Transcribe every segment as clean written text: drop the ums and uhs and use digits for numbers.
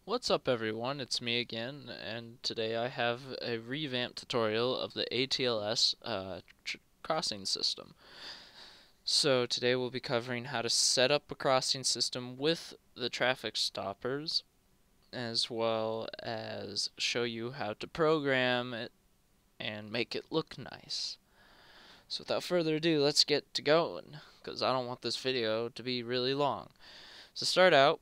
What's up everyone, it's me again, and today I have a revamp tutorial of the ATLS crossing system. So today we'll be covering how to set up a crossing system with the traffic stoppers, as well as show you how to program it and make it look nice. So without further ado, let's get to going, because I don't want this video to be really long. So to start out,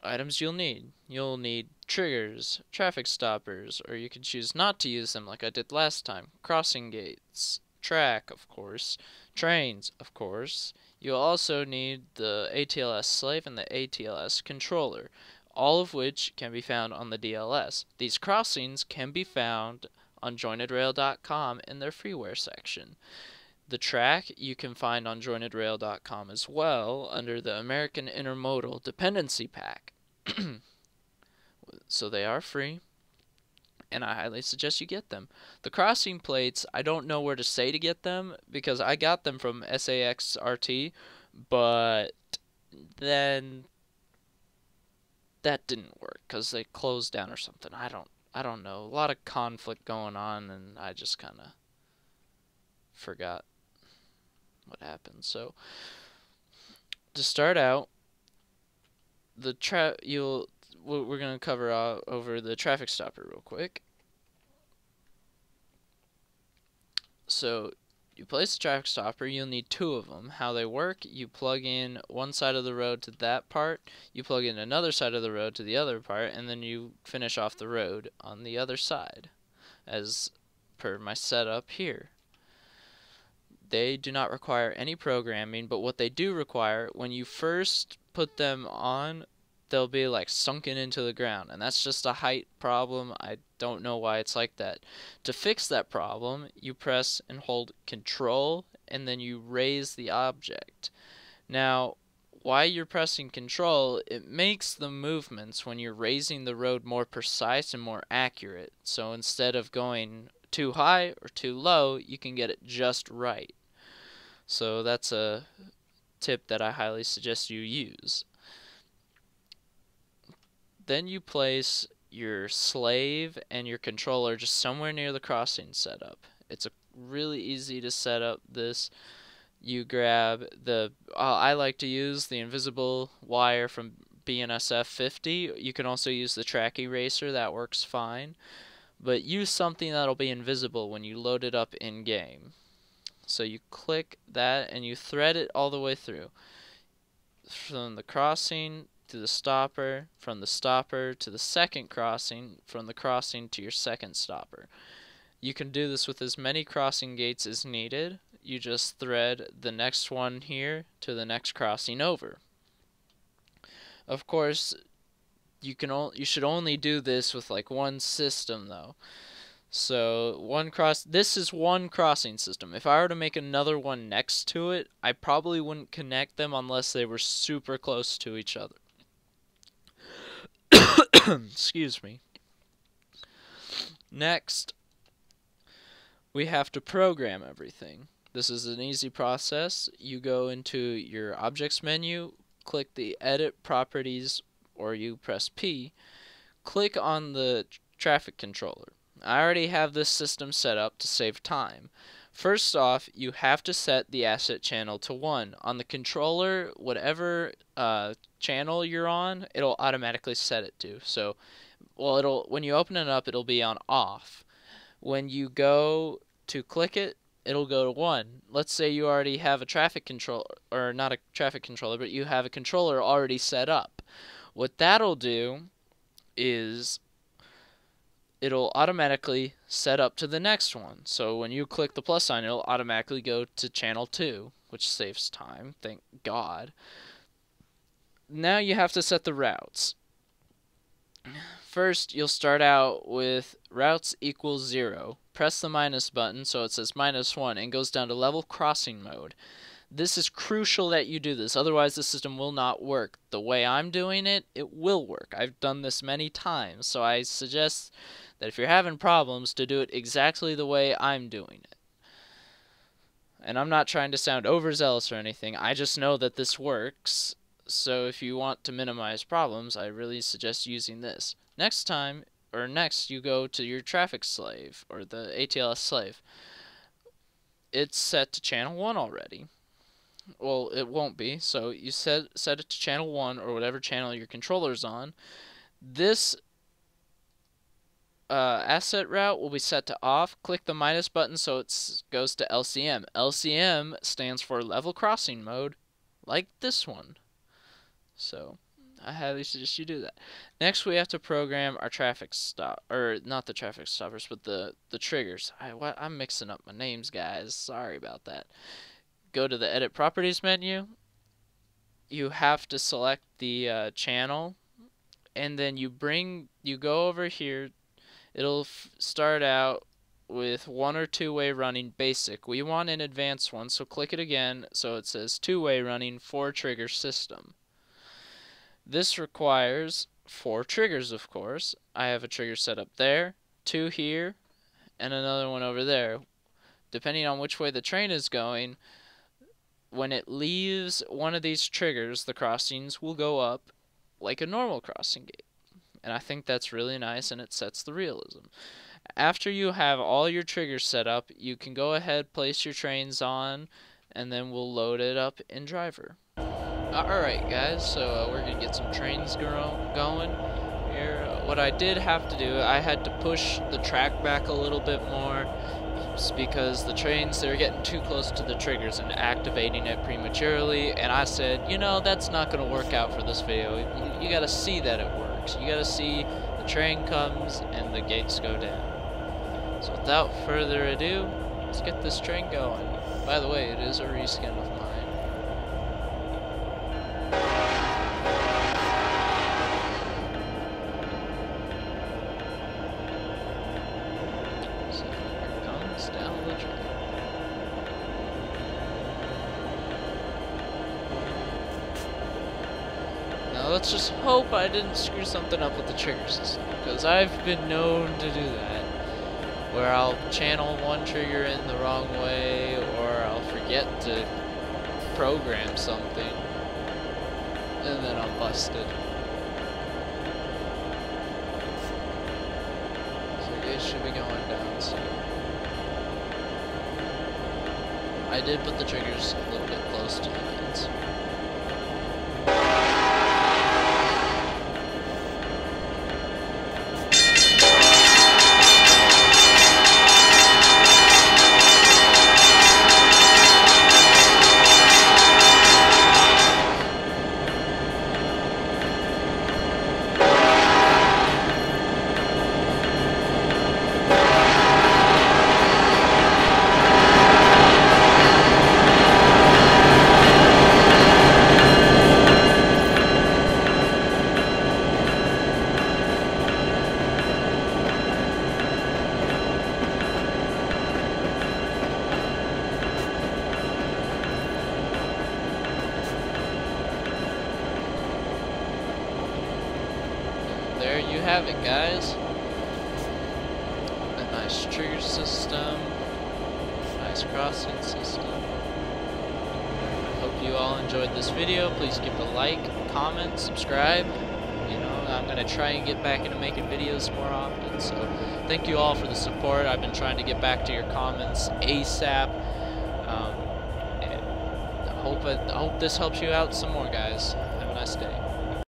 items you'll need. You'll need triggers, traffic stoppers, or you can choose not to use them like I did last time. Crossing gates, track, of course, trains, of course. You'll also need the ATLS slave and the ATLS controller, all of which can be found on the DLS. These crossings can be found on jointedrail.com in their freeware section. The track you can find on jointedrail.com as well under the American Intermodal Dependency Pack. So they are free, and I highly suggest you get them. The crossing plates, I don't know where to say to get them because I got them from SAXRT, but then that didn't work because they closed down or something. I don't know. A lot of conflict going on, and I just kind of forgot what happened. So to start out, we're going to cover over the traffic stopper real quick. So you place the traffic stopper, you'll need two of them. How they work, you plug in one side of the road to that part, you plug in another side of the road to the other part, and then you finish off the road on the other side, as per my setup here. They do not require any programming, but what they do require, when you first put them on, they'll be like sunken into the ground, and that's just a height problem. I don't know why it's like that. To fix that problem, you press and hold Control, and then you raise the object. Now, while you're pressing Control, it makes the movements when you're raising the road more precise and more accurate. So instead of going too high or too low, you can get it just right. So that's a tip that I highly suggest you use. Then you place your slave and your controller just somewhere near the crossing setup. It's really easy to set up this. You grab the, I like to use the invisible wire from BNSF 50. You can also use the track eraser, that works fine. But use something that'll be invisible when you load it up in game. So you click that and you thread it all the way through. From the crossing to the stopper, from the stopper to the second crossing, from the crossing to your second stopper. You can do this with as many crossing gates as needed. You just thread the next one here to the next crossing over. Of course, you should only do this with like one system though. So this is one crossing system. If I were to make another one next to it, I probably wouldn't connect them unless they were super close to each other. Excuse me. Next, we have to program everything. This is an easy process. You go into your objects menu, click the edit properties, or you press P, click on the traffic controller. I already have this system set up to save time. First off, you have to set the asset channel to 1. On the controller, whatever channel you're on, it'll automatically set it to. So, when you open it up, it'll be on off. When you go to click it, it'll go to 1. Let's say you already have a traffic controller, or not a traffic controller, but you have a controller already set up. What that'll do is it'll automatically set up to the next one. So when you click the plus sign, it'll automatically go to channel 2, which saves time, thank God. Now you have to set the routes. First, you'll start out with routes equals 0. Press the minus button so it says -1 and goes down to level crossing mode. This is crucial that you do this, otherwise the system will not work. The way I'm doing it, it will work. I've done this many times, so I suggest that if you're having problems, to do it exactly the way I'm doing it. And I'm not trying to sound overzealous or anything, I just know that this works, So if you want to minimize problems, I really suggest using this. Next you go to your traffic slave, or the ATLS slave. It's set to channel 1 already. Well, it won't be, so you set it to channel 1, or whatever channel your controller's on. This asset route will be set to off. Click the minus button so it goes to LCM. LCM stands for level crossing mode, like this one. So I highly suggest you do that. Next, we have to program our traffic stop, or not the traffic stoppers, but the triggers. I'm mixing up my names, guys. Sorry about that. Go to the Edit Properties menu. You have to select the channel, and then you go over here. It'll start out with 1 or 2-way running basic. We want an advanced one, so click it again so it says 2-way running 4-trigger system. This requires 4 triggers, of course. I have a trigger set up there, 2 here, and another one over there. Depending on which way the train is going, when it leaves one of these triggers, the crossings will go up like a normal crossing gate. And I think that's really nice, and it sets the realism. After you have all your triggers set up, you can go ahead, place your trains on, and then we'll load it up in Driver. Alright guys, so we're going to get some trains going here. What I did have to do, I had to push the track back a little bit more, because the trains, they're getting too close to the triggers and activating it prematurely, and I said, you know, that's not going to work out for this video. You got to see that it works. You got to see the train comes and the gates go down. So without further ado, let's get this train going. By the way, it is a reskin of mine. So here comes down the train. Now let's just hope I didn't screw something up with the trigger system, because I've been known to do that, where I'll channel one trigger in the wrong way, or I'll forget to program something, and then I'm busted. So the gate should be going down soon. I did put the triggers a little bit close to the ends. There you have it, guys. A nice trigger system, nice crossing system. Hope you all enjoyed this video. Please give it a like, comment, subscribe. You know, I'm gonna try and get back into making videos more often. So thank you all for the support. I've been trying to get back to your comments ASAP. And I hope this helps you out some more, guys. Have a nice day.